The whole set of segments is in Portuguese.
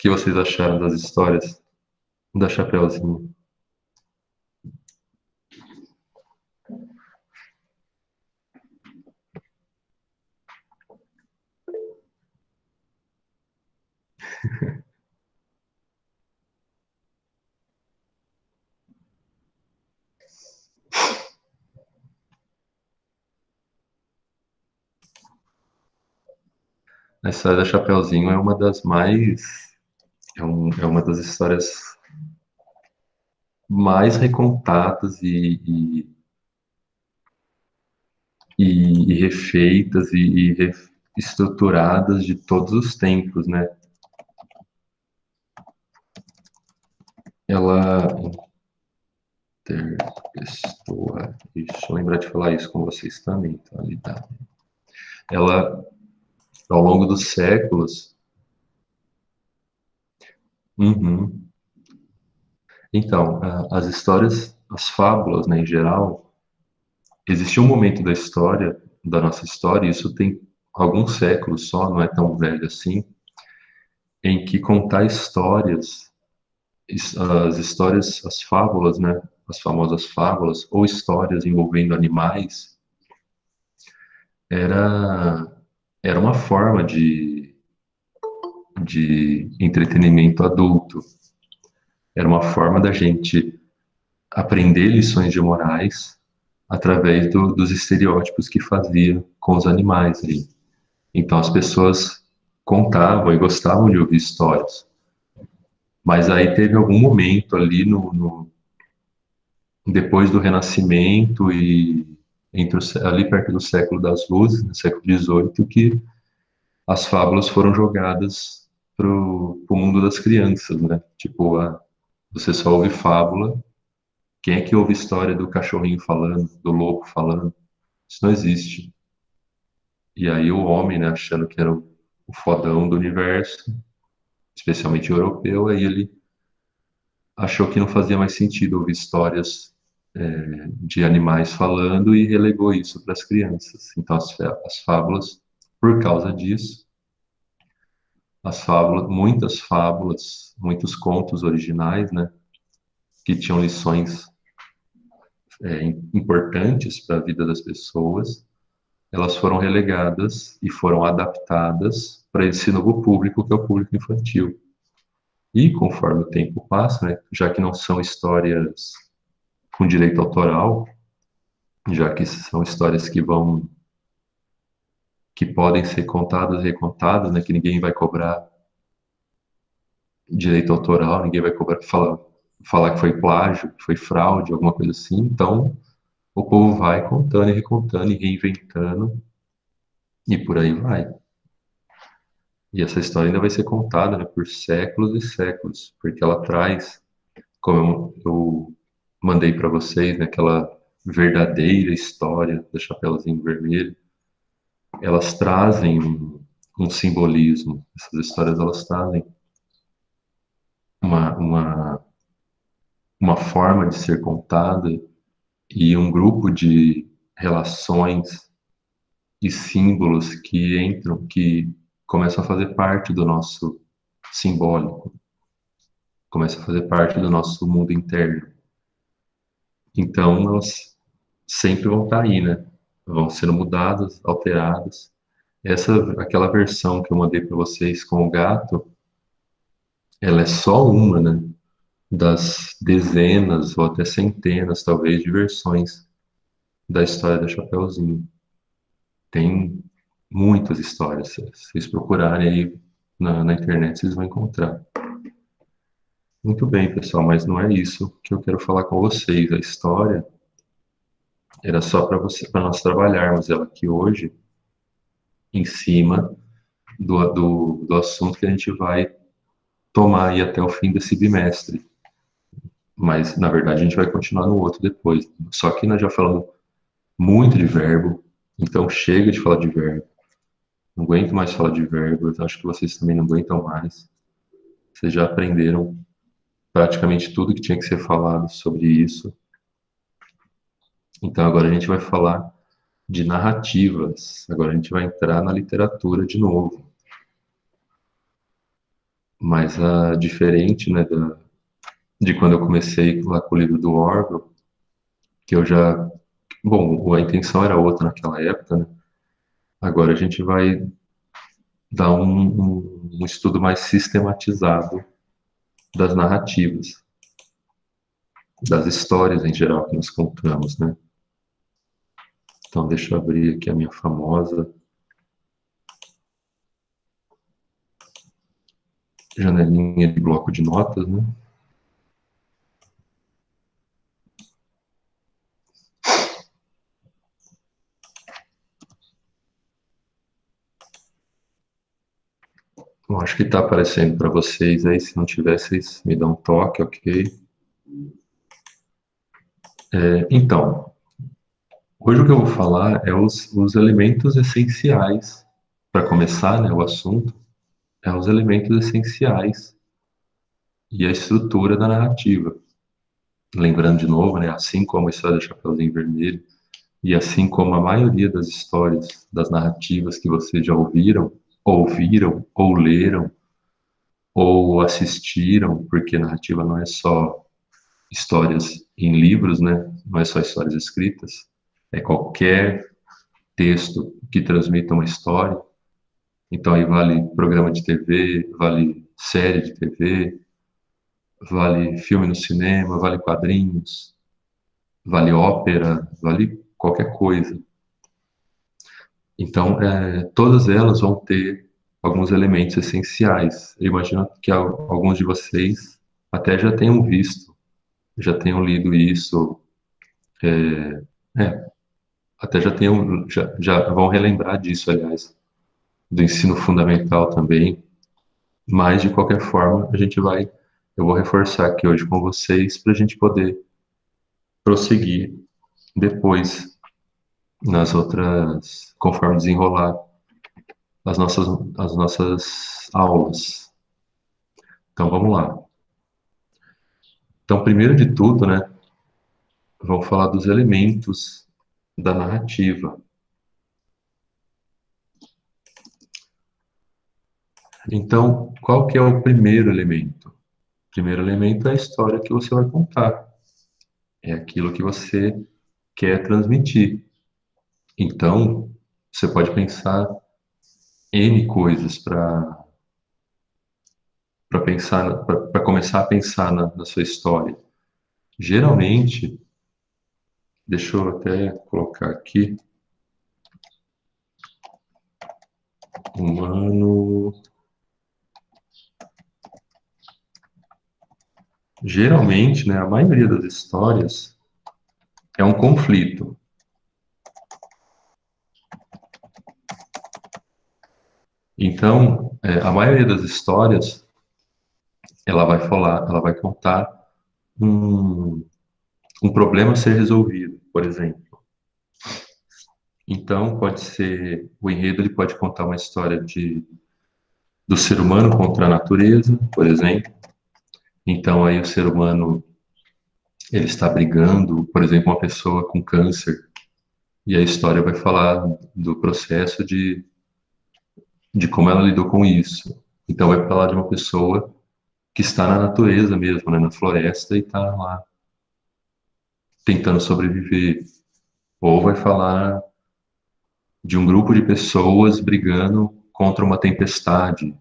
que vocês acharam das histórias da Chapeuzinho? A história da Chapeuzinho é uma das mais. É uma das histórias mais recontadas e refeitas estruturadas de todos os tempos, né? Ela intertextual, deixa eu lembrar de falar isso com vocês também, tá? Ela, ao longo dos séculos, uhum. Então, as histórias, as fábulas, né, em geral, existe um momento da história, da nossa história, e isso tem alguns séculos só, não é tão velho assim, em que contar histórias, as histórias, as fábulas, né, as famosas fábulas, ou histórias envolvendo animais, era, era uma forma de entretenimento adulto. Era uma forma da gente aprender lições de morais através dos estereótipos que fazia com os animais aí. Então as pessoas contavam e gostavam de ouvir histórias. Mas aí teve algum momento ali depois do Renascimento e ali perto do século das Luzes, no século XVIII, que as fábulas foram jogadas pro mundo das crianças, né? Tipo, você só ouve fábula. Quem é que ouve história do cachorrinho falando, do lobo falando? Isso não existe. E aí o homem, né, achando que era o fodão do universo, especialmente o europeu, aí ele achou que não fazia mais sentido ouvir histórias de animais falando e relegou isso para as crianças. Então as fábulas, por causa disso, as fábulas, muitas fábulas, muitos contos originais, né, que tinham lições importantes para a vida das pessoas, elas foram relegadas e foram adaptadas para esse novo público, que é o público infantil. E conforme o tempo passa, né, já que não são histórias com direito autoral, já que são histórias que podem ser contadas e recontadas, né, que ninguém vai cobrar direito autoral, ninguém vai cobrar, falar que foi plágio, que foi fraude, alguma coisa assim. Então, o povo vai contando e recontando e reinventando e por aí vai. E essa história ainda vai ser contada, né, por séculos e séculos, porque ela traz, como eu mandei para vocês, né, aquela verdadeira história do Chapeuzinho Vermelho, elas trazem um simbolismo. Essas histórias elas trazem uma, uma, uma forma de ser contada e um grupo de relações e símbolos que entram, que começam a fazer parte do nosso simbólico, começam a fazer parte do nosso mundo interno. Então, elas sempre vão estar aí, né? Vão sendo mudadas, alteradas. Aquela versão que eu mandei para vocês com o gato, ela é só uma, né? Das dezenas ou até centenas, talvez, de versões da história da Chapeuzinho. Tem muitas histórias. Se vocês procurarem aí na internet, vocês vão encontrar. Muito bem, pessoal, mas não é isso que eu quero falar com vocês. A história era só para nós trabalharmos ela aqui hoje em cima do assunto que a gente vai tomar aí até o fim desse bimestre. Mas, na verdade, a gente vai continuar no outro depois. Só que nós já falamos muito de verbo, então chega de falar de verbo. Não aguento mais falar de verbo, eu acho que vocês também não aguentam mais. Vocês já aprenderam praticamente tudo que tinha que ser falado sobre isso. Então agora a gente vai falar de narrativas. Agora a gente vai entrar na literatura de novo. Mas diferente, né, de quando eu comecei lá com o livro do Orwell, que eu já. Bom, a intenção era outra naquela época, né? Agora a gente vai dar um estudo mais sistematizado das narrativas, das histórias em geral que nós contamos, né? Então, deixa eu abrir aqui a minha famosa janelinha de bloco de notas, né? Bom, acho que está aparecendo para vocês aí. Se não tiver, vocês me dão um toque, ok? Então, hoje o que eu vou falar é os elementos essenciais, para começar, né, o assunto, é os elementos essenciais e a estrutura da narrativa. Lembrando de novo, né, assim como a história do Chapeuzinho Vermelho, e assim como a maioria das histórias, das narrativas que vocês já ouviram, ou leram, ou assistiram, porque narrativa não é só histórias em livros, né? Não é só histórias escritas, é qualquer texto que transmita uma história. Então aí vale programa de TV, vale série de TV, vale filme no cinema, vale quadrinhos, vale ópera, vale qualquer coisa. Então, todas elas vão ter alguns elementos essenciais. Eu imagino que alguns de vocês até já tenham visto, já tenham lido isso, é, até já vão relembrar disso, aliás, do ensino fundamental também. Mas, de qualquer forma, eu vou reforçar aqui hoje com vocês para a gente poder prosseguir depois nas outras, conforme desenrolar as nossas, as nossas aulas. Então, vamos lá. Então, primeiro de tudo, né, vamos falar dos elementos da narrativa. Então, qual que é o primeiro elemento? O primeiro elemento é a história que você vai contar. É aquilo que você quer transmitir. Então, você pode pensar N coisas para pensar, para começar a pensar na sua história. Geralmente, deixa eu até colocar aqui, humano. Geralmente, né, a maioria das histórias é um conflito. Então, a maioria das histórias, ela vai contar um, um problema a ser resolvido, por exemplo. Então, pode ser, o enredo ele pode contar uma história do ser humano contra a natureza, por exemplo. Então, aí o ser humano, ele está brigando, por exemplo, uma pessoa com câncer, e a história vai falar do processo de como ela lidou com isso. Então, vai falar de uma pessoa que está na natureza mesmo, né, na floresta, e está lá tentando sobreviver. Ou vai falar de um grupo de pessoas brigando contra uma tempestade.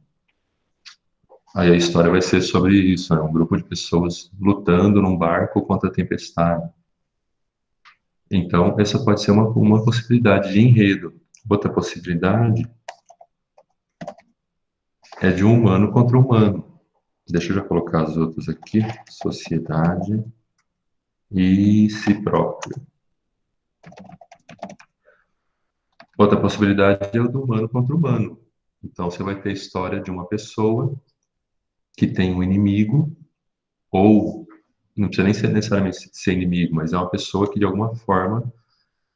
Aí a história vai ser sobre isso, né? Um grupo de pessoas lutando num barco contra a tempestade. Então, essa pode ser uma possibilidade de enredo. Outra possibilidade é de um humano contra humano. Deixa eu já colocar as outras aqui. Sociedade e si próprio. Outra possibilidade é o do humano contra humano. Então, você vai ter a história de uma pessoa que tem um inimigo, ou não precisa nem ser necessariamente ser inimigo, mas é uma pessoa que de alguma forma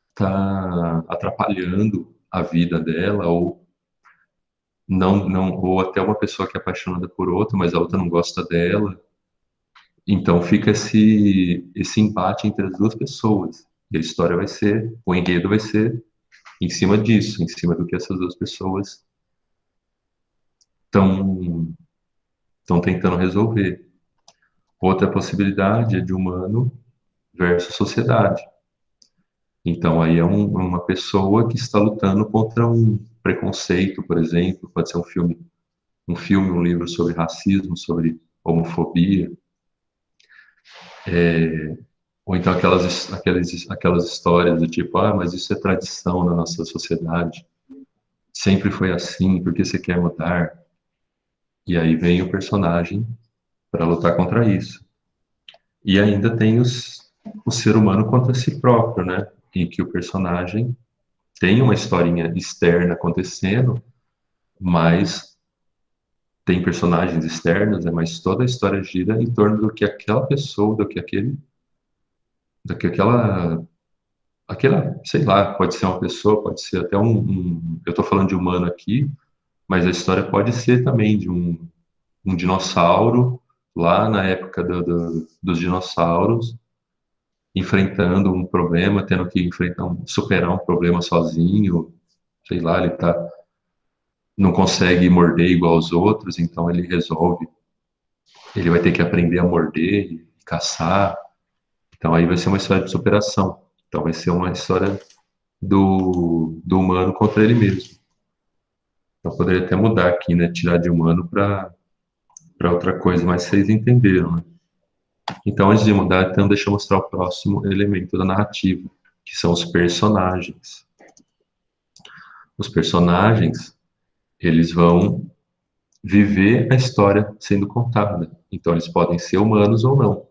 está atrapalhando a vida dela, ou ou até uma pessoa que é apaixonada por outra, mas a outra não gosta dela. Então fica esse embate entre as duas pessoas. E a história vai ser, o enredo vai ser em cima disso, em cima do que essas duas pessoas estão estão tentando resolver. Outra possibilidade é de humano versus sociedade. Então, aí é uma pessoa que está lutando contra um preconceito, por exemplo, pode ser um livro sobre racismo, sobre homofobia, ou então aquelas histórias do tipo, ah, mas isso é tradição na nossa sociedade, sempre foi assim, por que você quer mudar? E aí vem o personagem para lutar contra isso. E ainda tem o ser humano contra si próprio, né? Em que o personagem tem uma historinha externa acontecendo, mas tem personagens externos, né? Mas toda a história gira em torno do que aquela pessoa, do que aquela, sei lá, pode ser uma pessoa, pode ser até eu estou falando de humano aqui, mas a história pode ser também de um dinossauro lá na época dos dinossauros enfrentando um problema, tendo que superar um problema sozinho, sei lá, não consegue morder igual aos outros, então ele vai ter que aprender a morder e caçar. Então aí vai ser uma história de superação. Então vai ser uma história do humano contra ele mesmo. Eu poderia até mudar aqui, né? Tirar de humano para outra coisa, mas vocês entenderam, né? Então, antes de mudar, então, deixa eu mostrar o próximo elemento da narrativa, que são os personagens. Os personagens, eles vão viver a história sendo contada. Então, eles podem ser humanos ou não.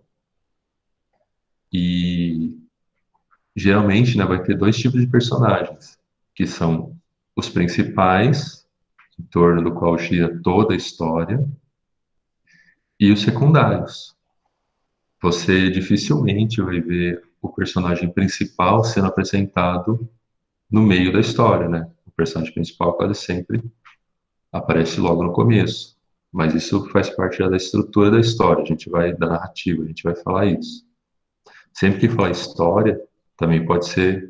E geralmente, né, vai ter dois tipos de personagens, que são os principais, em torno do qual gira toda a história, e os secundários. Você dificilmente vai ver o personagem principal sendo apresentado no meio da história, né? O personagem principal quase sempre aparece logo no começo. Mas isso faz parte já da estrutura da história, da narrativa, a gente vai falar isso. Sempre que falar história, também pode ser,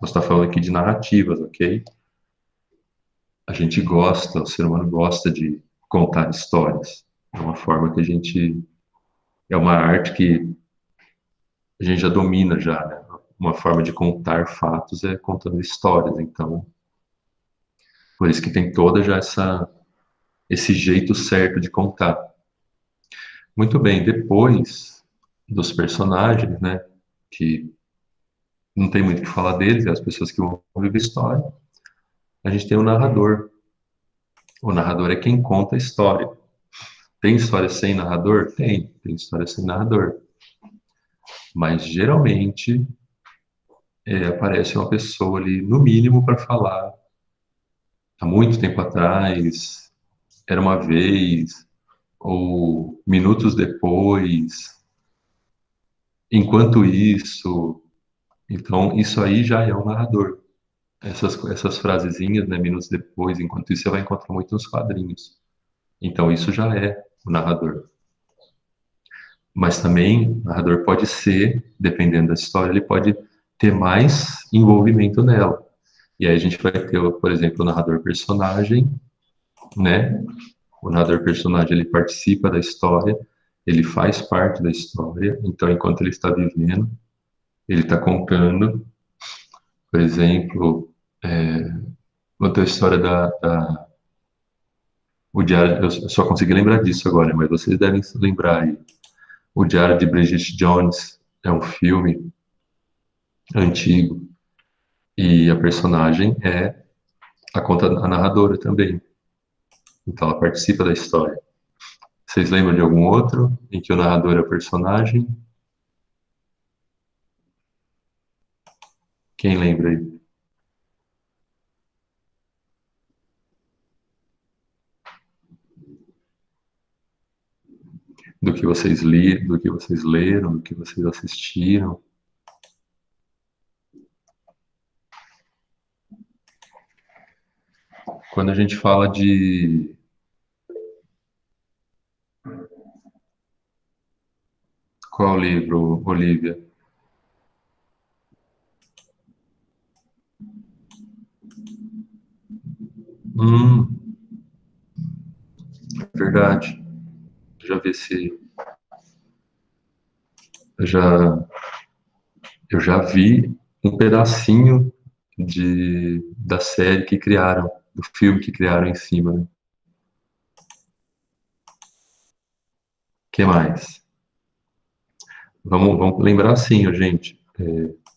você está falando aqui de narrativas, ok? A gente gosta, o ser humano gosta de contar histórias. É uma forma que é uma arte que a gente já domina já, né? Uma forma de contar fatos é contando histórias, então, por isso que tem toda já esse jeito certo de contar. Muito bem, depois dos personagens, né, que não tem muito o que falar deles, é as pessoas que vão viver a história, a gente tem o narrador. O narrador é quem conta a história. Tem história sem narrador? Tem história sem narrador. Mas geralmente aparece uma pessoa ali, no mínimo, para falar há muito tempo atrás, era uma vez, ou minutos depois, enquanto isso. Então, isso aí já é um narrador. Essas frasezinhas, né, minutos depois, enquanto isso, você vai encontrar muito nos quadrinhos. Então, isso já é o narrador. Mas também, o narrador pode ser, dependendo da história, ele pode ter mais envolvimento nela. E aí a gente vai ter, por exemplo, o narrador personagem, né? O narrador personagem, ele participa da história, ele faz parte da história, então, enquanto ele está vivendo, ele está contando, por exemplo, outra história o Diário, eu só consegui lembrar disso agora, mas vocês devem se lembrar aí. O Diário de Bridget Jones é um filme antigo e a personagem é a narradora também. Então ela participa da história. Vocês lembram de algum outro em que o narrador é o personagem? Quem lembra aí? Do que vocês leram, do que vocês assistiram? Quando a gente fala de qual livro, Olivia? É verdade. já vi esse, eu já, eu já vi um pedacinho da série que criaram, do filme que criaram em cima, né? Que mais? Vamos lembrar assim, ó, gente.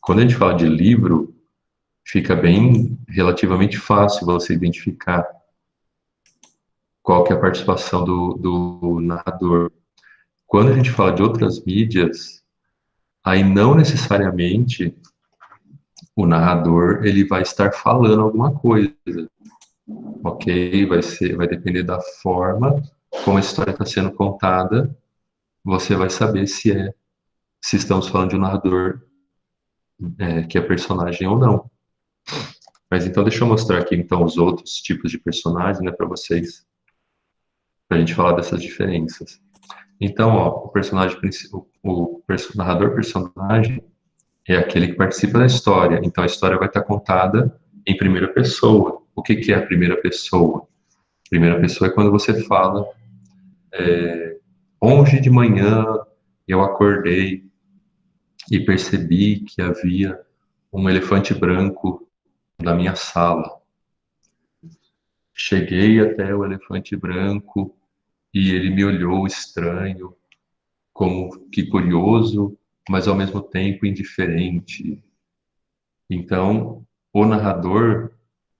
Quando a gente fala de livro, fica bem relativamente fácil você identificar qual que é a participação do narrador. Quando a gente fala de outras mídias, aí não necessariamente o narrador ele vai estar falando alguma coisa, ok? Vai depender da forma como a história está sendo contada. Você vai saber se estamos falando de um narrador que é personagem ou não. Mas então deixa eu mostrar aqui então os outros tipos de personagens, né, para vocês, para a gente falar dessas diferenças. Então, ó, o personagem narrador personagem é aquele que participa da história. Então, a história vai estar contada em primeira pessoa. O que que é a primeira pessoa? Primeira pessoa é quando você fala, hoje de manhã eu acordei e percebi que havia um elefante branco na minha sala. Cheguei até o elefante branco e ele me olhou estranho, como que curioso, mas ao mesmo tempo indiferente. Então, o narrador,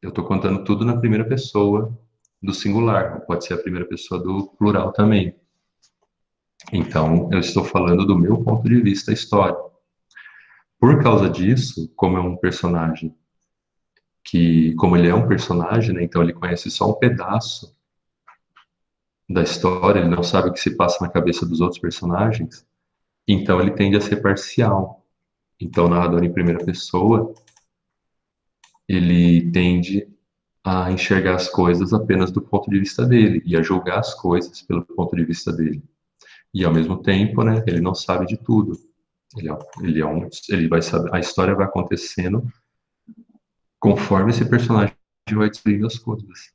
eu estou contando tudo na primeira pessoa do singular, pode ser a primeira pessoa do plural também. Então, eu estou falando do meu ponto de vista histórico. Por causa disso, como é um personagem como ele é um personagem, né, então ele conhece só um pedaço da história, ele não sabe o que se passa na cabeça dos outros personagens, então ele tende a ser parcial. Então, o narrador em primeira pessoa, ele tende a enxergar as coisas apenas do ponto de vista dele e a julgar as coisas pelo ponto de vista dele. E ao mesmo tempo, né, ele não sabe de tudo. Ele vai saber, a história vai acontecendo conforme esse personagem vai descobrindo as coisas.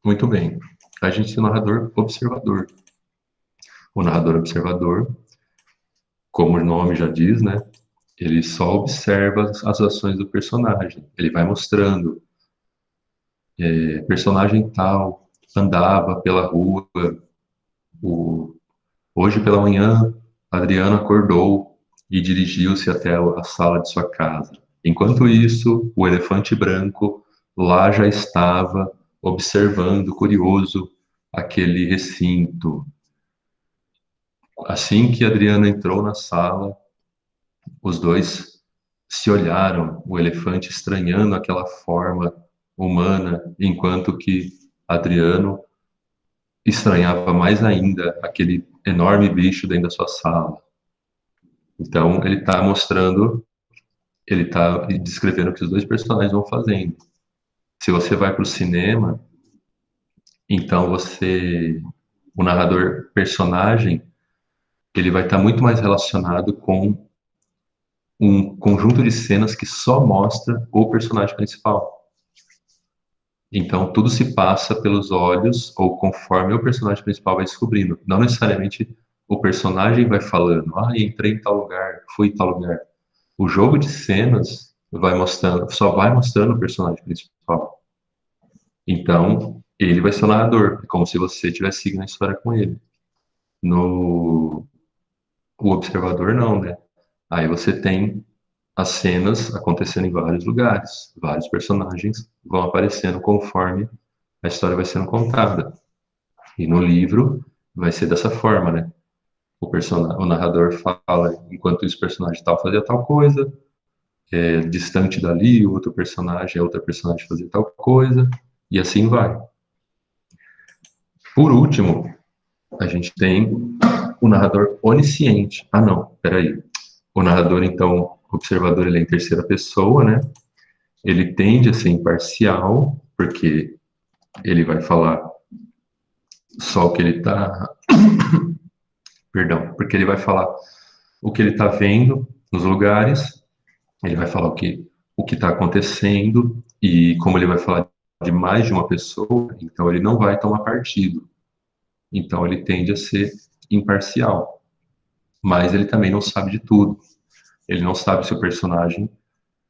Muito bem. A gente tem o narrador observador. O narrador observador, como o nome já diz, né, ele só observa as ações do personagem. Ele vai mostrando, personagem tal andava pela rua, hoje pela manhã, Adriano acordou e dirigiu-se até a sala de sua casa. Enquanto isso, o elefante branco lá já estava observando, curioso, aquele recinto. Assim que Adriano entrou na sala, os dois se olharam, o elefante estranhando aquela forma humana, enquanto que Adriano estranhava mais ainda aquele enorme bicho dentro da sua sala. Então, ele está descrevendo o que os dois personagens vão fazendo. Se você vai para o cinema, então o narrador personagem, ele vai estar muito mais relacionado com um conjunto de cenas que só mostra o personagem principal. Então, tudo se passa pelos olhos ou conforme o personagem principal vai descobrindo. Não necessariamente o personagem vai falando, entrei em tal lugar, fui em tal lugar. O jogo de cenas só vai mostrando o personagem principal. Então, ele vai ser o narrador, é como se você estivesse seguindo a história com ele. No O observador não, né? Aí você tem as cenas acontecendo em vários lugares, vários personagens vão aparecendo conforme a história vai sendo contada. E no livro vai ser dessa forma, né? O narrador fala enquanto esse personagem tal fazia tal coisa, distante dali, o outro personagem, a outra personagem fazia tal coisa, e assim vai. Por último, a gente tem o narrador onisciente. Ah, não, peraí. O narrador, então, observador, ele é em terceira pessoa, né? Ele tende a ser imparcial, porque ele vai falar só o que ele está. Perdão, porque ele vai falar o que ele está vendo nos lugares, ele vai falar o que está acontecendo, e como ele vai falar de mais de uma pessoa, então ele não vai tomar partido. Então ele tende a ser imparcial, mas ele também não sabe de tudo. Ele não sabe se o personagem.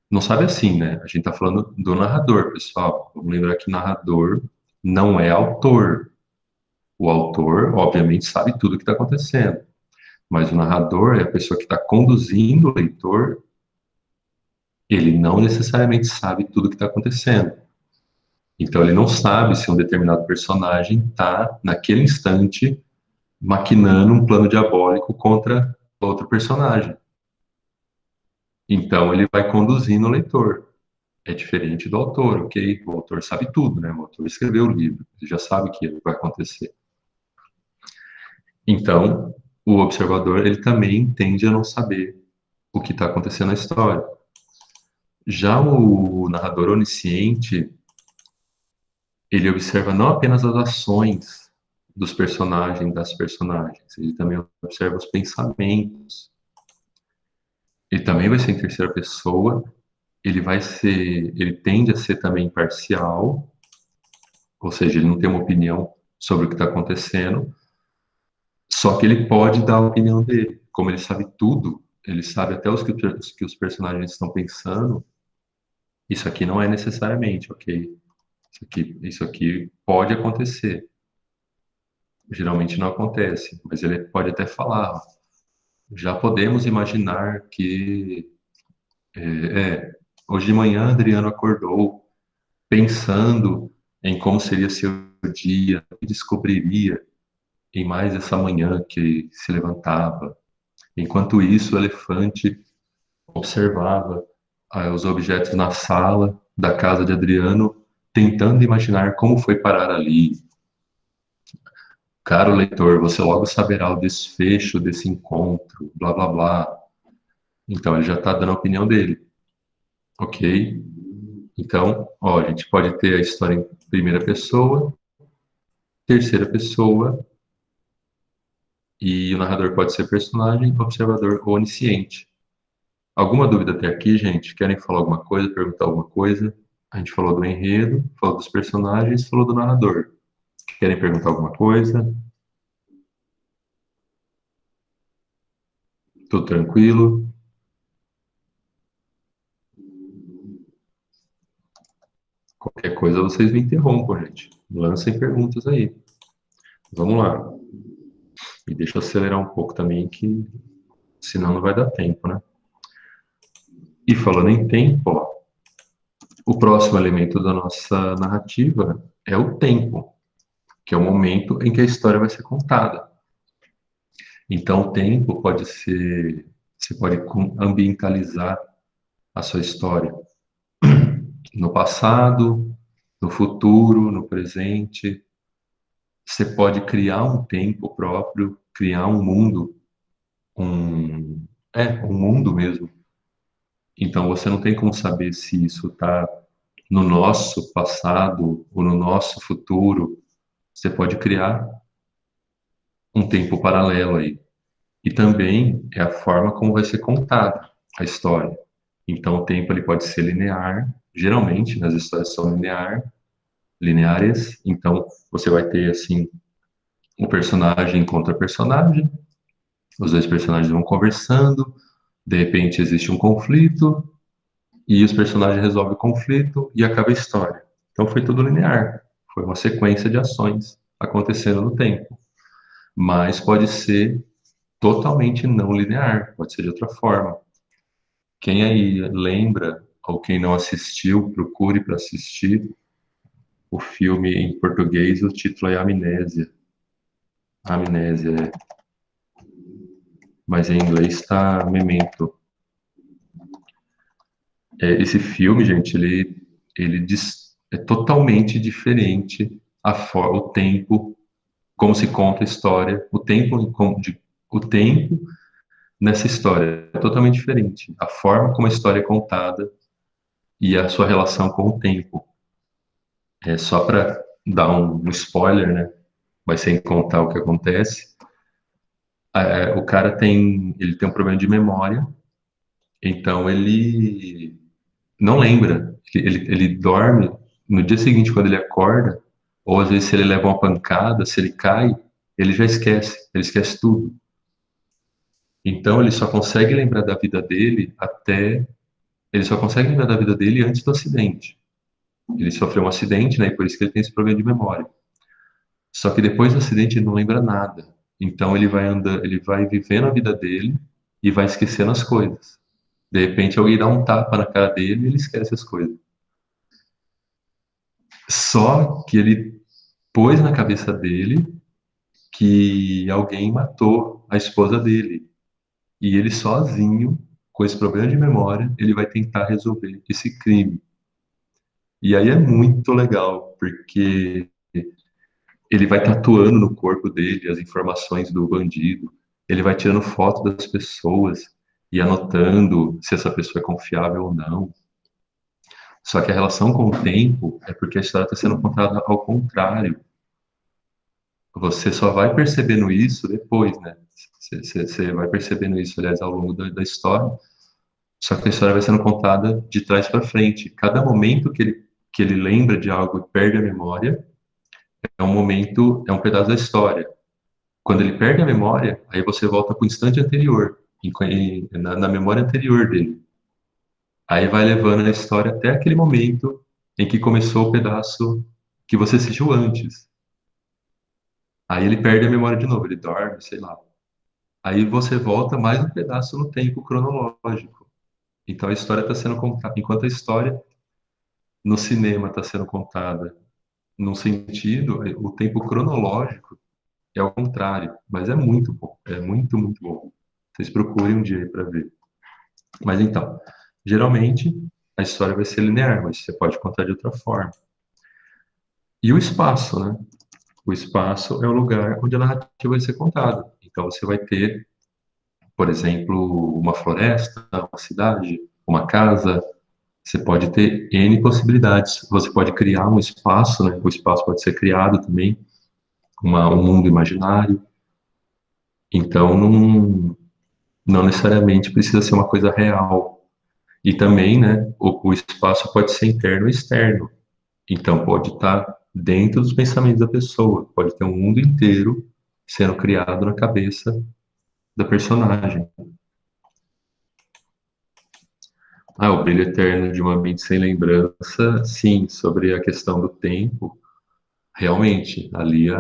Não sabe assim, né? A gente está falando do narrador, pessoal. Vamos lembrar que narrador não é autor. O autor, obviamente, sabe tudo o que está acontecendo, mas o narrador é a pessoa que está conduzindo o leitor, ele não necessariamente sabe tudo o que está acontecendo. Então, ele não sabe se um determinado personagem está, naquele instante, maquinando um plano diabólico contra outro personagem. Então, ele vai conduzindo o leitor. É diferente do autor, ok? O autor sabe tudo, né? O autor escreveu o livro, ele já sabe o que vai acontecer. Então, o observador, ele também tende a não saber o que está acontecendo na história. Já o narrador onisciente, ele observa não apenas as ações dos personagens, das personagens, ele também observa os pensamentos. Ele também vai ser em terceira pessoa, ele tende a ser também imparcial, ou seja, ele não tem uma opinião sobre o que está acontecendo, só que ele pode dar a opinião dele. Como ele sabe tudo, ele sabe até os que os personagens estão pensando, isso aqui não é necessariamente, ok? Isso aqui pode acontecer. Geralmente não acontece, mas ele pode até falar. Já podemos imaginar que hoje de manhã Adriano acordou pensando em como seria seu dia, e descobriria em mais essa manhã que se levantava. Enquanto isso, o elefante observava os objetos na sala da casa de Adriano, tentando imaginar como foi parar ali. Caro leitor, você logo saberá o desfecho desse encontro, blá blá blá. Então, ele já está dando a opinião dele, ok? Então, ó, a gente pode ter a história em primeira pessoa, terceira pessoa, e o narrador pode ser personagem, observador ou onisciente. Alguma dúvida até aqui, gente? Querem falar alguma coisa, perguntar alguma coisa? A gente falou do enredo, falou dos personagens, falou do narrador. Querem perguntar alguma coisa? Tudo tranquilo? Qualquer coisa vocês me interrompam, gente. Lancem perguntas aí. Vamos lá. E deixa eu acelerar um pouco também, que senão não vai dar tempo, né? E falando em tempo, ó, o próximo elemento da nossa narrativa é o tempo, que é o momento em que a história vai ser contada. Então, o tempo pode ser, você pode ambientalizar a sua história no passado, no futuro, no presente. Você pode criar um tempo próprio, criar um mundo, um mundo mesmo. Então, você não tem como saber se isso está no nosso passado ou no nosso futuro. Você pode criar um tempo paralelo aí. E também é a forma como vai ser contada a história. Então, o tempo ele pode ser linear. Geralmente, nas histórias são lineares. Então, você vai ter assim um personagem contra personagem. Os dois personagens vão conversando. De repente, existe um conflito e os personagens resolvem o conflito e acaba a história. Então, foi tudo linear. Foi uma sequência de ações acontecendo no tempo. Mas pode ser totalmente não linear, pode ser de outra forma. Quem aí lembra, ou quem não assistiu, procure para assistir o filme em português, o título é Amnésia. Amnésia, mas em inglês está Memento. Esse filme, gente, é totalmente diferente o tempo, como se conta a história, o tempo nessa história é totalmente diferente. A forma como a história é contada e a sua relação com o tempo. É só para dar um spoiler, né? Vai sem contar o que acontece. O cara ele tem um problema de memória, então ele não lembra. Ele dorme, no dia seguinte, quando ele acorda, ou às vezes se ele leva uma pancada, se ele cai, ele esquece tudo. Então ele só consegue lembrar da vida dele ele só consegue lembrar da vida dele antes do acidente. Ele sofreu um acidente, né? E por isso que ele tem esse problema de memória. Só que depois do acidente ele não lembra nada. Então ele vai vivendo a vida dele e vai esquecendo as coisas. De repente alguém dá um tapa na cara dele e ele esquece as coisas. Só que ele pôs na cabeça dele que alguém matou a esposa dele. E ele sozinho, com esse problema de memória, ele vai tentar resolver esse crime. E aí é muito legal, porque ele vai tatuando no corpo dele as informações do bandido, ele vai tirando foto das pessoas e anotando se essa pessoa é confiável ou não. Só que a relação com o tempo é porque a história está sendo contada ao contrário. Você só vai percebendo isso depois, né? Você vai percebendo isso, aliás, ao longo da história. Só que a história vai sendo contada de trás para frente. Cada momento que ele lembra de algo e perde a memória é um momento, é um pedaço da história. Quando ele perde a memória, aí você volta para o instante anterior, na memória anterior dele. Aí vai levando a história até aquele momento em que começou o pedaço que você assistiu antes. Aí ele perde a memória de novo, ele dorme, sei lá. Aí você volta mais um pedaço no tempo cronológico. Então a história está sendo contada, enquanto a história no cinema está sendo contada num sentido, o tempo cronológico é ao contrário, mas é muito bom, é muito, muito bom. Vocês procurem um dia aí para ver. Mas então, geralmente a história vai ser linear, mas você pode contar de outra forma. E o espaço, né? O espaço é o lugar onde a narrativa vai ser contada. Então você vai ter, por exemplo, uma floresta, uma cidade, uma casa. Você pode ter N possibilidades. Você pode criar um espaço, né? O espaço pode ser criado também, um mundo imaginário. Então, não necessariamente precisa ser uma coisa real. E também, né, o espaço pode ser interno ou externo. Então, pode estar dentro dos pensamentos da pessoa. Pode ter um mundo inteiro sendo criado na cabeça da personagem. Ah, o brilho eterno de uma mente sem lembrança, sim, sobre a questão do tempo, realmente, ali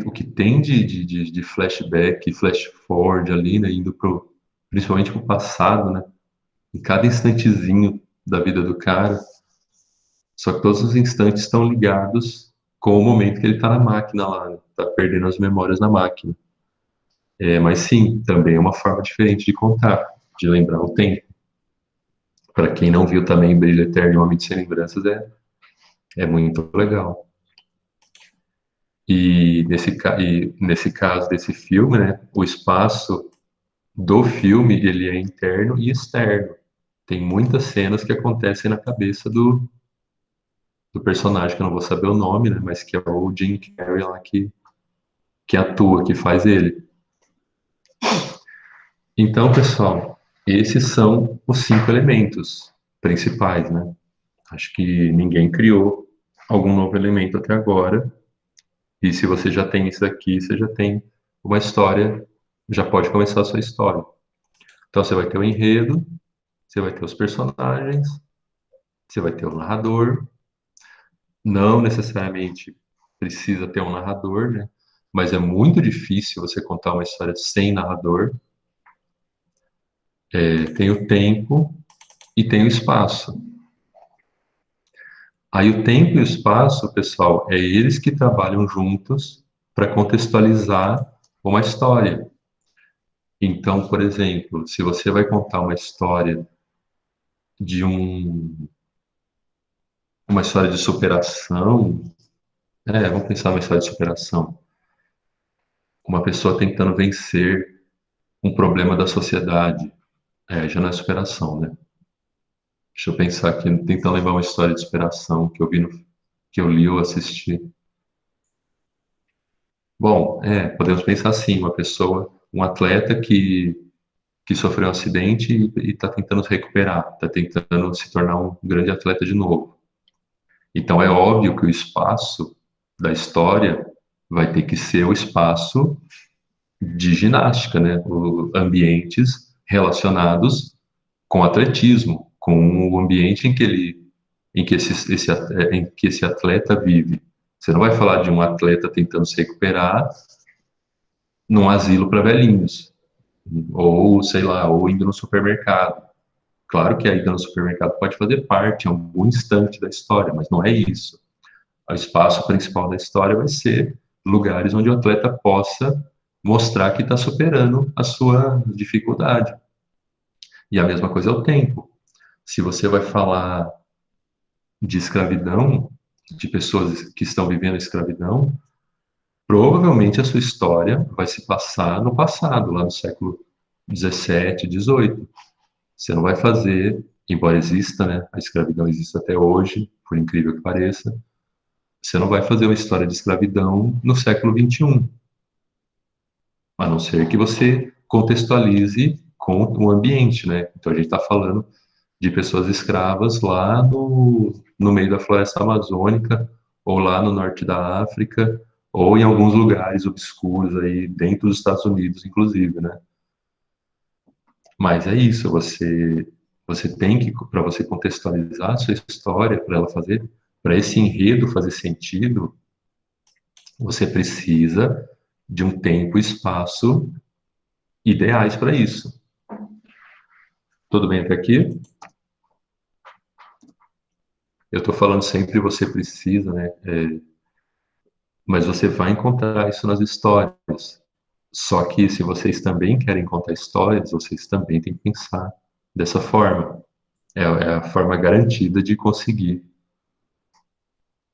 o que tem de flashback, flash forward ali, né, indo principalmente para o passado, né, em cada instantezinho da vida do cara, só que todos os instantes estão ligados com o momento que ele está na máquina lá, né, tá perdendo as memórias na máquina. Mas sim, também é uma forma diferente de contar, de lembrar o tempo. Para quem não viu também Brilho Eterno e Uma Mente Sem Lembranças, é muito legal. E nesse caso desse filme, né, o espaço do filme ele é interno e externo. Tem muitas cenas que acontecem na cabeça do personagem, que eu não vou saber o nome, né, mas que é o Jim Carrey lá que atua, que faz ele. Então, pessoal, esses são os 5 elementos principais, né? Acho que ninguém criou algum novo elemento até agora. E se você já tem isso aqui, você já tem uma história, já pode começar a sua história. Então você vai ter o enredo, você vai ter os personagens, você vai ter o narrador. Não necessariamente precisa ter um narrador, né? Mas é muito difícil você contar uma história sem narrador. Tem o tempo e tem o espaço. Aí o tempo e o espaço, pessoal, é eles que trabalham juntos para contextualizar uma história. Então, por exemplo, se você vai contar uma história de uma história de superação, vamos pensar uma história de superação. Uma pessoa tentando vencer um problema da sociedade, já não é superação, né? Deixa eu pensar aqui, tentando lembrar uma história de superação que eu vi, que eu li ou assisti. Bom, podemos pensar assim, uma pessoa, um atleta que sofreu um acidente e está tentando se recuperar, está tentando se tornar um grande atleta de novo. Então é óbvio que o espaço da história vai ter que ser o espaço de ginástica, né? Ambientes relacionados com atletismo, com o ambiente em que esse atleta vive. Você não vai falar de um atleta tentando se recuperar num asilo para velhinhos, ou sei lá, ou indo no supermercado. Claro que a ida no supermercado pode fazer parte em algum instante da história, mas não é isso. O espaço principal da história vai ser lugares onde o atleta possa mostrar que está superando a sua dificuldade. E a mesma coisa é o tempo. Se você vai falar de escravidão, de pessoas que estão vivendo a escravidão, provavelmente a sua história vai se passar no passado, lá no século 17, 18. Você não vai fazer, embora exista, né, a escravidão existe até hoje, por incrível que pareça, você não vai fazer uma história de escravidão no século 21, a não ser que você contextualize com o ambiente, né? Então a gente está falando de pessoas escravas lá no meio da floresta amazônica, ou lá no norte da África, ou em alguns lugares obscuros aí dentro dos Estados Unidos, inclusive, né? Mas é isso, você tem que, para você contextualizar a sua história, para ela fazer, para esse enredo fazer sentido, você precisa de um tempo e espaço ideais para isso. Tudo bem até aqui? Eu estou falando sempre você precisa, né? Mas você vai encontrar isso nas histórias. Só que se vocês também querem contar histórias, vocês também têm que pensar dessa forma. É a forma garantida de conseguir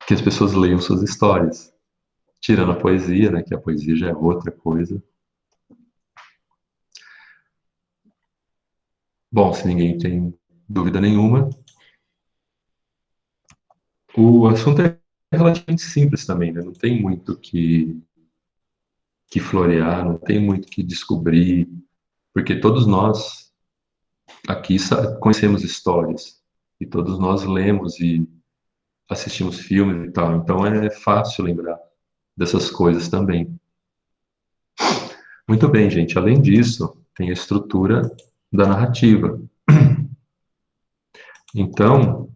que as pessoas leiam suas histórias. Tirando a poesia, né? Que a poesia já é outra coisa. Bom, se ninguém tem dúvida nenhuma, o assunto é relativamente simples também, né? Não tem muito que florear, não tem muito que descobrir, porque todos nós aqui conhecemos histórias e todos nós lemos e assistimos filmes e tal, então é fácil lembrar dessas coisas também. Muito bem, gente. Além disso, tem a estrutura da narrativa. Então,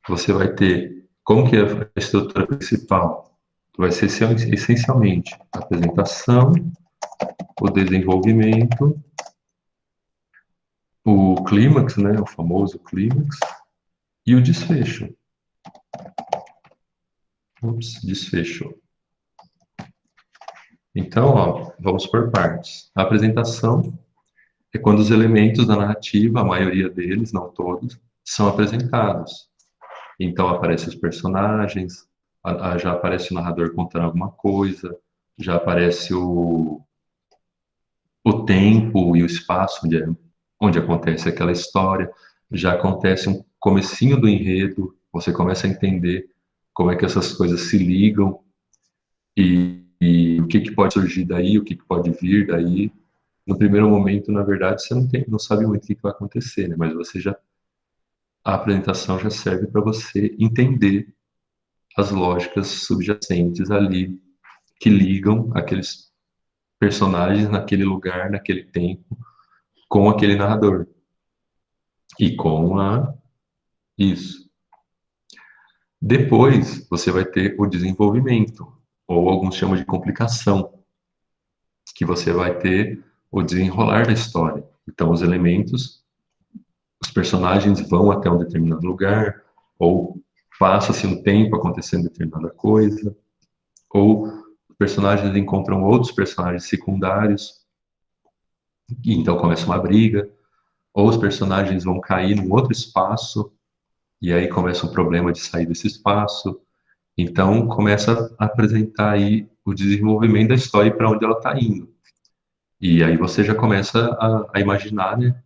você vai ter como que é a estrutura principal? Vai ser essencialmente a apresentação, o desenvolvimento, o clímax, né, o famoso clímax, e o desfecho. Ups, desfecho. Então, ó, vamos por partes. A apresentação é quando os elementos da narrativa, a maioria deles, não todos, são apresentados. Então, aparecem os personagens, já aparece o narrador contando alguma coisa, já aparece o tempo e o espaço onde acontece aquela história, já acontece um comecinho do enredo, você começa a entender como é que essas coisas se ligam e o que que pode surgir daí, o que que pode vir daí. No primeiro momento, na verdade, você não sabe muito o que que vai acontecer, né? Mas a apresentação já serve para você entender as lógicas subjacentes ali que ligam aqueles personagens naquele lugar, naquele tempo, com aquele narrador e com a isso. Depois você vai ter o desenvolvimento, ou alguns chamam de complicação, que você vai ter o desenrolar da história. Então, os elementos, os personagens vão até um determinado lugar, ou passa-se um tempo acontecendo determinada coisa, ou personagens encontram outros personagens secundários, e então começa uma briga, ou os personagens vão cair num outro espaço, e aí começa um problema de sair desse espaço. Então começa a apresentar aí o desenvolvimento da história e para onde ela está indo. E aí você já começa a imaginar, né,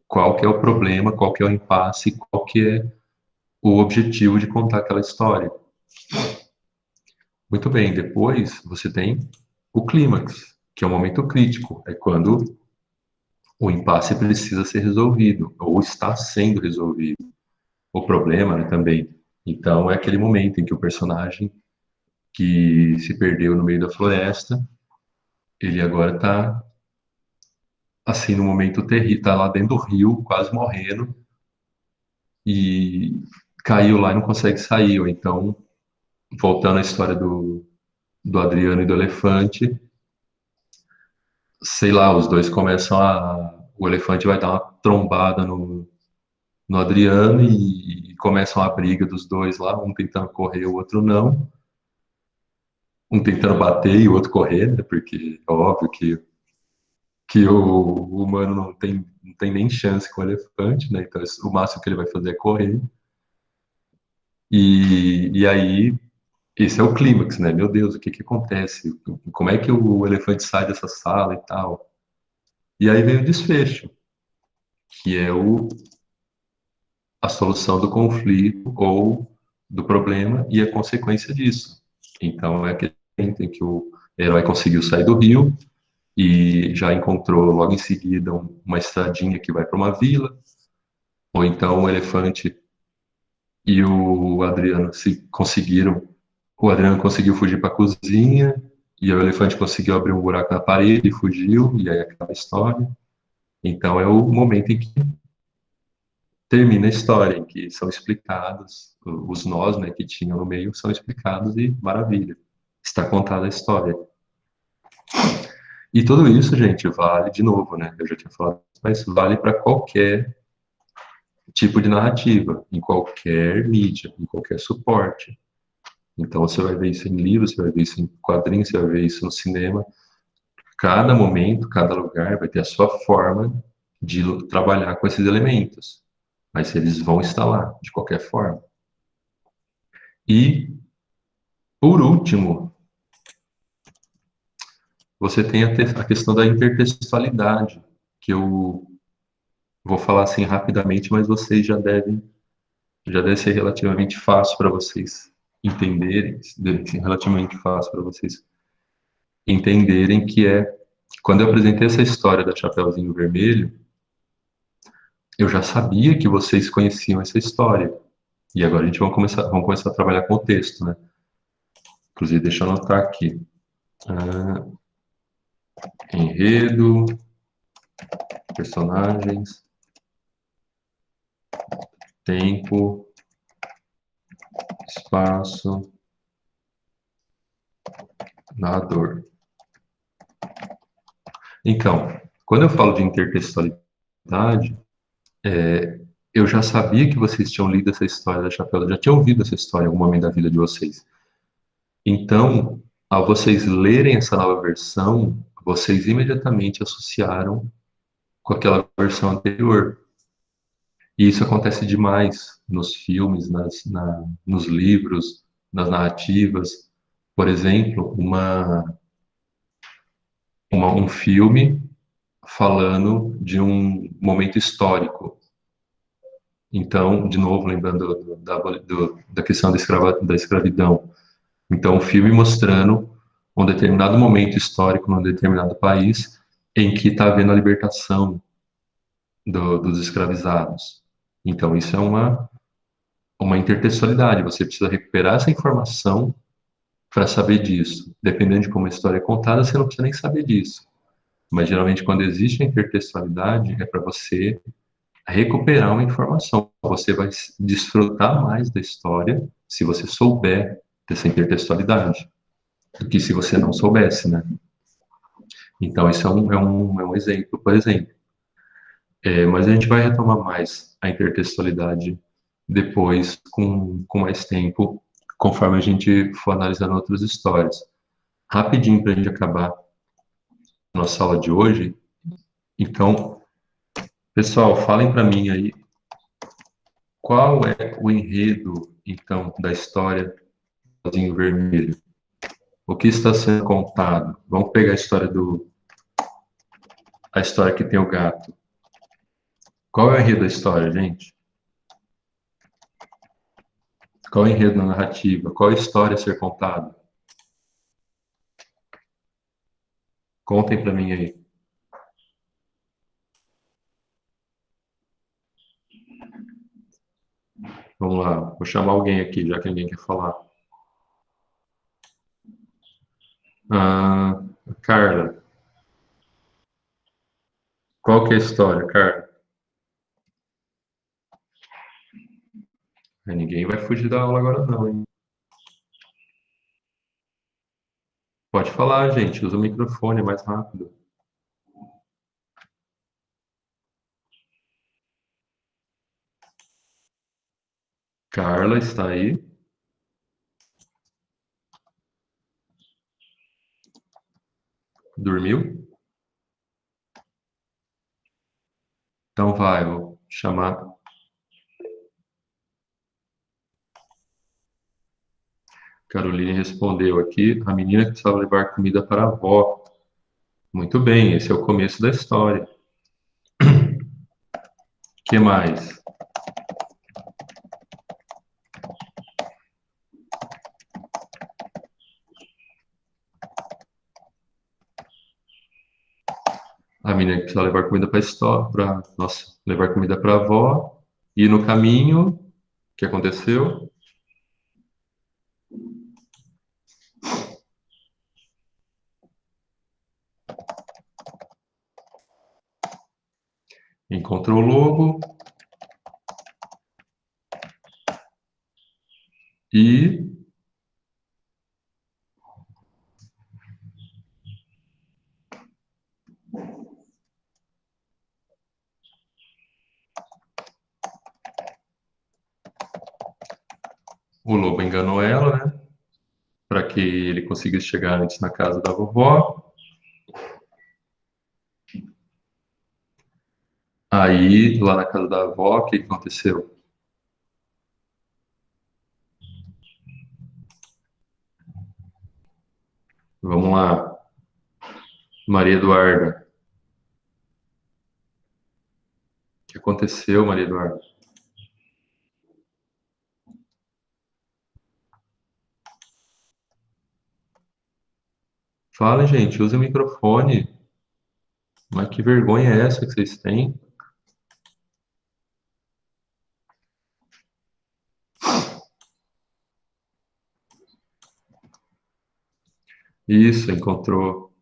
qual que é o problema, qual que é o impasse, qual que é o objetivo de contar aquela história. Muito bem, depois você tem o clímax, que é o momento crítico, é quando o impasse precisa ser resolvido, ou está sendo resolvido. O problema, né, também. Então, é aquele momento em que o personagem que se perdeu no meio da floresta. Ele agora está assim no momento terrível, está lá dentro do rio, quase morrendo e caiu lá e não consegue sair. Ou então, voltando à história do Adriano e do elefante, sei lá, os dois começam a. O elefante vai dar uma trombada no Adriano e começam a briga dos dois lá, um tentando correr, o outro não. Um tentando bater e o outro correr, né? Porque é óbvio que o humano não tem nem chance com o elefante, né? Então o máximo que ele vai fazer é correr. E aí, esse é o clímax, né? Meu Deus, o que que acontece? Como é que o elefante sai dessa sala e tal? E aí vem o desfecho, que é a solução do conflito ou do problema e a consequência disso. Então, é aquele momento em que o herói conseguiu sair do rio e já encontrou logo em seguida uma estradinha que vai para uma vila, ou então o elefante e o Adriano se conseguiram, o Adriano conseguiu fugir para a cozinha e o elefante conseguiu abrir um buraco na parede e fugiu, e aí acaba a história. Então é o momento em que termina a história, em que são explicados os nós, né, que tinham no meio, são explicados e maravilha, está contada a história. E tudo isso, gente, vale de novo, né? Eu já tinha falado, mas vale para qualquer tipo de narrativa, em qualquer mídia, em qualquer suporte. Então você vai ver isso em livros, você vai ver isso em quadrinhos, você vai ver isso no cinema. Cada momento, cada lugar vai ter a sua forma de trabalhar com esses elementos, mas eles vão estar lá de qualquer forma. E por último, você tem a questão da intertextualidade, que eu vou falar assim rapidamente, mas vocês já deve ser relativamente fácil para vocês entenderem, deve ser relativamente fácil para vocês entenderem que é quando eu apresentei essa história da Chapeuzinho Vermelho, eu já sabia que vocês conheciam essa história. E agora a gente vamos começar a trabalhar com o texto, né? Inclusive, deixa eu anotar aqui. Ah, enredo, personagens, tempo, espaço, narrador. Então, quando eu falo de intertextualidade, eu já sabia que vocês tinham lido essa história da Chapéu, já tinham ouvido essa história em algum momento da vida de vocês. Então, ao vocês lerem essa nova versão, vocês imediatamente associaram com aquela versão anterior. E isso acontece demais nos filmes, nos livros, nas narrativas. Por exemplo, um filme falando de um momento histórico. Então, de novo, lembrando da questão da escravidão. Então, um filme mostrando um determinado momento histórico num determinado país em que está havendo a libertação dos escravizados. Então, isso é uma intertextualidade. Você precisa recuperar essa informação para saber disso. Dependendo de como a história é contada, você não precisa nem saber disso. Mas, geralmente, quando existe a intertextualidade, é para você recuperar uma informação. Você vai desfrutar mais da história se você souber dessa intertextualidade do que se você não soubesse, né? Então, isso é um exemplo, por exemplo. Mas a gente vai retomar mais a intertextualidade depois, com mais tempo, conforme a gente for analisando outras histórias. Rapidinho para a gente acabar a nossa aula de hoje. Então, pessoal, falem para mim aí qual é o enredo, então, da história do Casalzinho Vermelho. O que está sendo contado? Vamos pegar a história que tem o gato. Qual é o enredo da história, gente? Qual é o enredo da narrativa? Qual é a história a ser contada? Contem para mim aí. Vamos lá, vou chamar alguém aqui, já que ninguém quer falar. Ah, Carla, qual que é a história, Carla? Ninguém vai fugir da aula agora não, hein? Pode falar, gente, usa o microfone, é mais rápido. Carla está aí? Dormiu? Então vai, vou chamar. Caroline respondeu aqui, a menina que precisava levar comida para a avó. Muito bem, esse é o começo da história. Que mais? A menina que precisava levar comida para a história, nossa, levar comida para a avó. E no caminho, o que aconteceu? Encontrou o lobo e o lobo enganou ela, né? Para que ele conseguisse chegar antes na casa da vovó. Aí, lá na casa da avó, o que aconteceu? Vamos lá, Maria Eduarda. O que aconteceu, Maria Eduarda? Fala, gente, use o microfone. Mas que vergonha é essa que vocês têm? Isso, encontrou.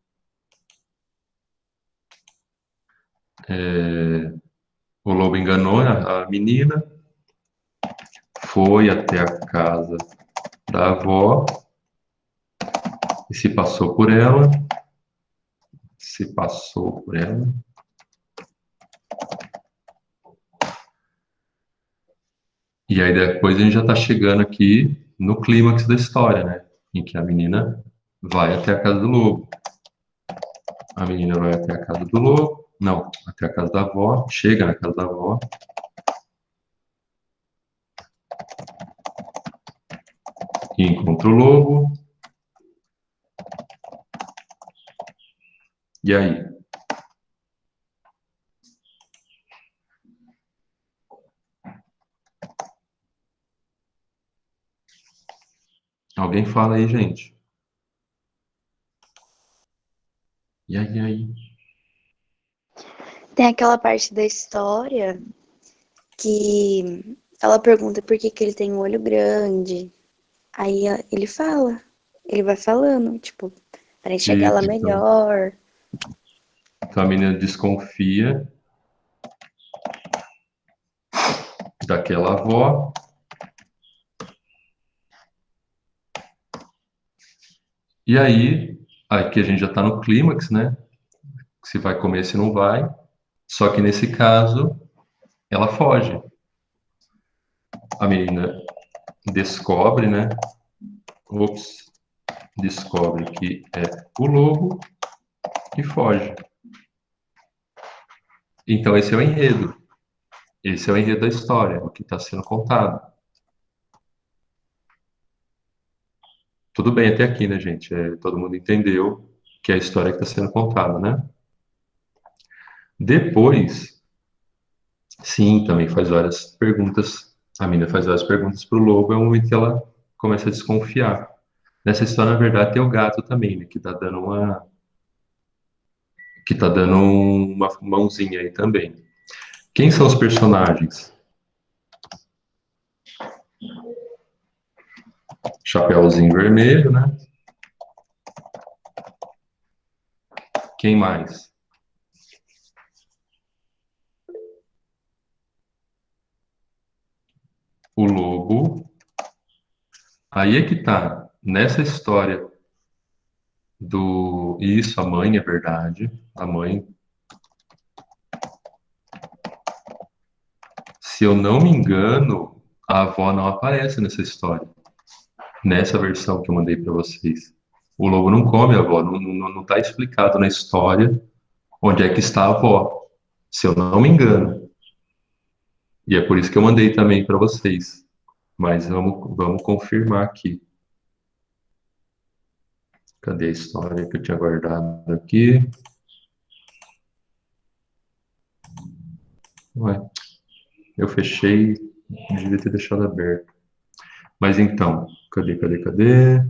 é, O lobo enganou a menina, foi até a casa da avó e se passou por ela. Se passou por ela. E aí depois a gente já está chegando aqui no clímax da história, né? Em que a menina vai até a casa do lobo. A menina vai até a casa do lobo. Não, até a casa da avó. Chega na casa da avó. E encontra o lobo. E aí? Alguém fala aí, gente. E aí? Tem aquela parte da história que ela pergunta por que que ele tem um olho grande. Aí ele fala, ele vai falando, tipo, para enxergar ela Isso, então. melhor. Então a menina desconfia daquela avó. E aí, aqui a gente já está no clímax, né? Se vai comer, se não vai. Só que nesse caso, ela foge. A menina descobre, né? Ops, descobre que é o lobo e foge. Então esse é o enredo. Esse é o enredo da história, o que está sendo contado. Tudo bem até aqui, né, gente? Todo mundo entendeu que é a história que está sendo contada, né? Depois, sim, também faz várias perguntas. A menina faz várias perguntas para o lobo, é o momento que ela começa a desconfiar. Nessa história, na verdade, tem o gato também, né, que tá dando uma mãozinha aí também. Quem são os personagens? Chapeuzinho vermelho, né? Quem mais? O lobo. Aí é que tá. Nessa história do. Isso, a mãe, é verdade. A mãe. Se eu não me engano, a avó não aparece nessa história. Nessa versão que eu mandei para vocês. O lobo não come a avó. Não tá explicado na história onde é que está a avó. Se eu não me engano. E é por isso que eu mandei também para vocês. Mas vamos confirmar aqui. Cadê a história que eu tinha guardado aqui? Ué, eu fechei, devia ter deixado aberto. Mas então, cadê?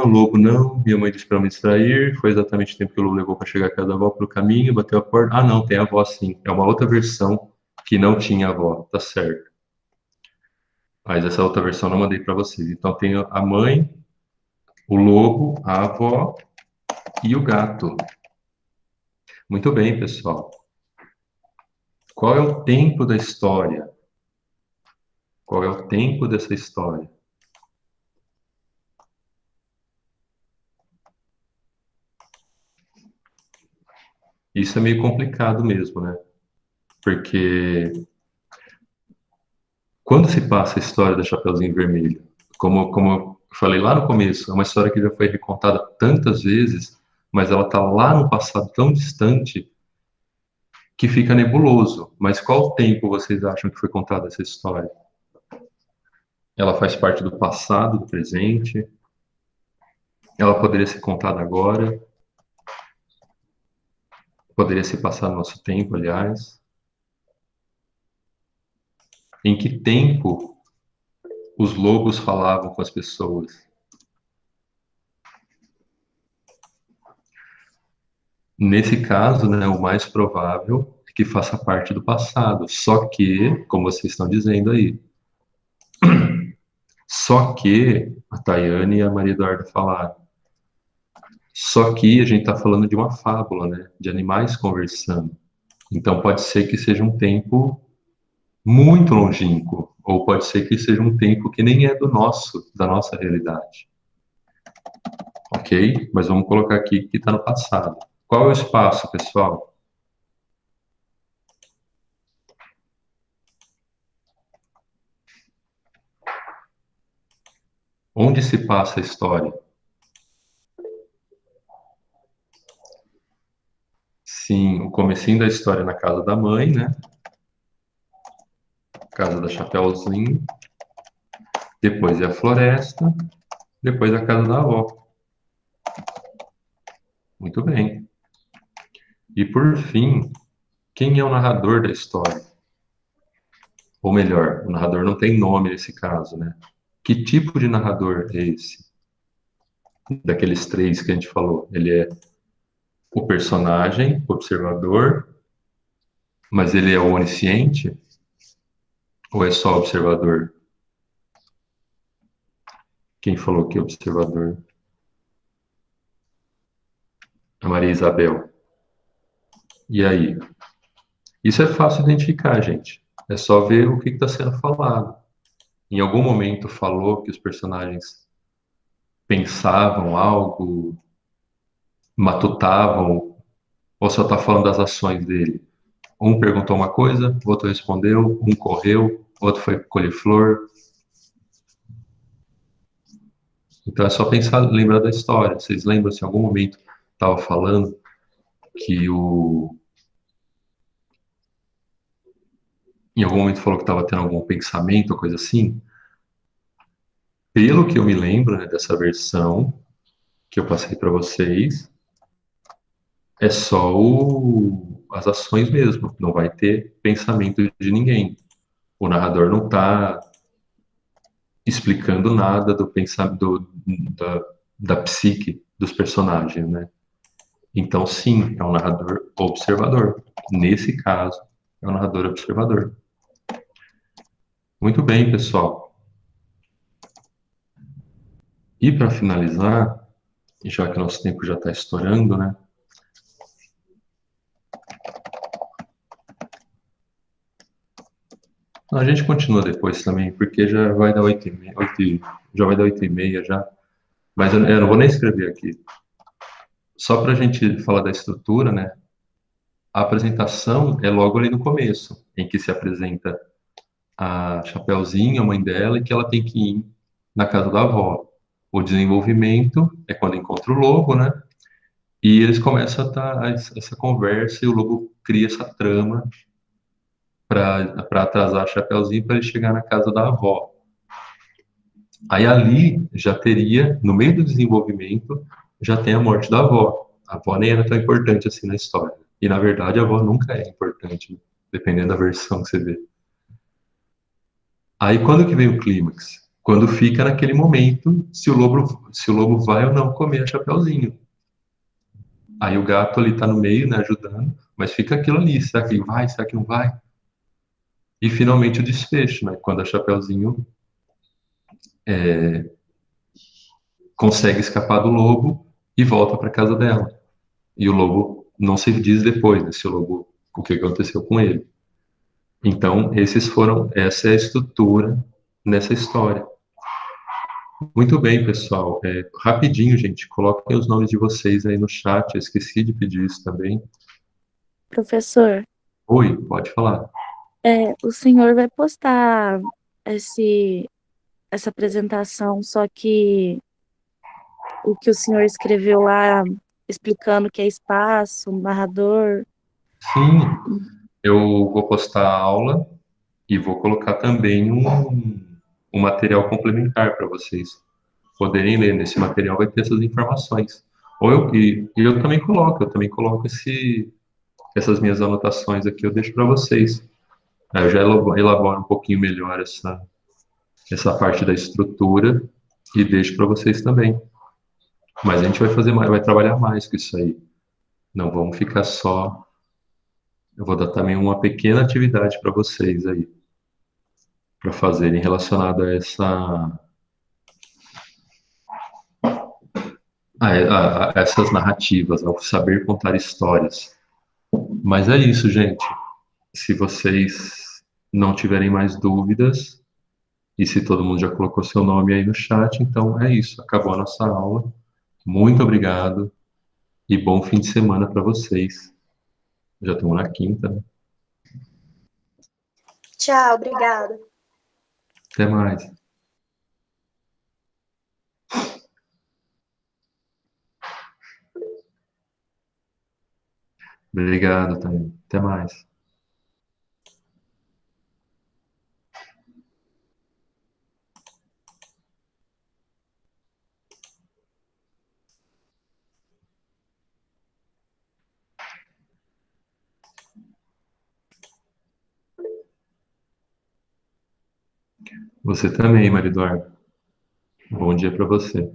Lobo não. Minha mãe disse para me distrair. Foi exatamente o tempo que o lobo levou para chegar à casa da avó pelo caminho, bateu a porta. Ah, não, tem a avó sim. É uma outra versão que não tinha avó, tá certo. Mas essa outra versão eu não mandei para vocês. Então tem a mãe, o lobo, a avó e o gato. Muito bem, pessoal. Qual é o tempo da história? Qual é o tempo dessa história? Isso é meio complicado mesmo, né? Porque quando se passa a história da Chapeuzinho Vermelho, como eu falei lá no começo, é uma história que já foi recontada tantas vezes, mas ela está lá no passado tão distante que fica nebuloso. Mas qual tempo vocês acham que foi contada essa história? Ela faz parte do passado, do presente? Ela poderia ser contada agora? Poderia se passar no nosso tempo, aliás? Em que tempo os lobos falavam com as pessoas? Nesse caso, né, o mais provável é que faça parte do passado. Só que, como vocês estão dizendo aí, só que a Tayane e a Maria Eduarda falaram. Só que a gente está falando de uma fábula, né? De animais conversando. Então pode ser que seja um tempo muito longínquo, ou pode ser que seja um tempo que nem é do nosso, da nossa realidade. Ok? Mas vamos colocar aqui que está no passado. Qual é o espaço, pessoal? Onde se passa a história? Sim, o comecinho da história na casa da mãe, né? Casa da Chapeuzinho. Depois é a floresta. Depois a casa da avó. Muito bem. E por fim, quem é o narrador da história? Ou melhor, o narrador não tem nome nesse caso, né? Que tipo de narrador é esse? Daqueles três que a gente falou. Ele é o personagem, o observador, mas ele é onisciente? Ou é só observador? Quem falou que é observador? A Maria Isabel. E aí? Isso é fácil de identificar, gente. É só ver o que está sendo falado. Em algum momento falou que os personagens pensavam algo, matutavam, ou só está falando das ações dele? Um perguntou uma coisa, o outro respondeu, um correu, o outro foi colher flor. Então é só pensar, lembrar da história. Vocês lembram se em algum momento estava falando que em algum momento falou que estava tendo algum pensamento ou coisa assim? Pelo que eu me lembro, né, dessa versão que eu passei para vocês, é só as ações mesmo, não vai ter pensamento de ninguém. O narrador não está explicando nada do pensamento da psique dos personagens, né? Então, sim, é um narrador observador. Nesse caso, é o narrador observador. Muito bem, pessoal. E para finalizar, já que nosso tempo já está estourando, né? A gente continua depois também, porque já vai dar 8h30, já vai dar 8h30 já. Mas eu não vou nem escrever aqui. Só para a gente falar da estrutura, né? A apresentação é logo ali no começo, em que se apresenta a Chapeuzinho, a mãe dela, e que ela tem que ir na casa da avó. O desenvolvimento é quando encontra o lobo, né? E eles começam essa conversa e o lobo cria essa trama para atrasar a Chapeuzinho para ele chegar na casa da avó. Aí ali já teria, no meio do desenvolvimento, já tem a morte da avó. A avó nem era tão importante assim na história. E na verdade a avó nunca é importante, né? Dependendo da versão que você vê. Aí quando que vem o clímax? Quando fica naquele momento se o lobo vai ou não comer a Chapeuzinho. Aí o gato ali tá no meio, né, ajudando, mas fica aquilo ali, será que vai, será que não vai? E finalmente o desfecho, né, quando a Chapeuzinho consegue escapar do lobo e volta para casa dela. E o lobo não se diz depois, né, se o lobo, o que aconteceu com ele. Então, essa é a estrutura nessa história. Muito bem, pessoal. Rapidinho, gente, coloquem os nomes de vocês aí no chat. Eu esqueci de pedir isso também. Professor, Oi, pode falar. o senhor vai postar esse, essa apresentação, só que o que o senhor escreveu lá, explicando que é espaço, narrador. Sim, eu vou postar a aula e vou colocar também um material complementar para vocês poderem ler. Nesse material vai ter essas informações. E eu também coloco essas minhas anotações aqui, eu deixo para vocês. Aí eu já elaboro um pouquinho melhor essa parte da estrutura e deixo para vocês também. Mas a gente vai fazer mais, vai trabalhar mais com isso aí. Não vamos ficar só. Eu vou dar também uma pequena atividade para vocês aí, para fazerem relacionada a essas narrativas, ao saber contar histórias. Mas é isso, gente. Se vocês não tiverem mais dúvidas, e se todo mundo já colocou seu nome aí no chat, então é isso. Acabou a nossa aula. Muito obrigado e bom fim de semana para vocês. Já estamos na quinta, né? Tchau, obrigada. Até mais. Obrigado também. Até mais. Você também, Mariduardo. Bom dia para você.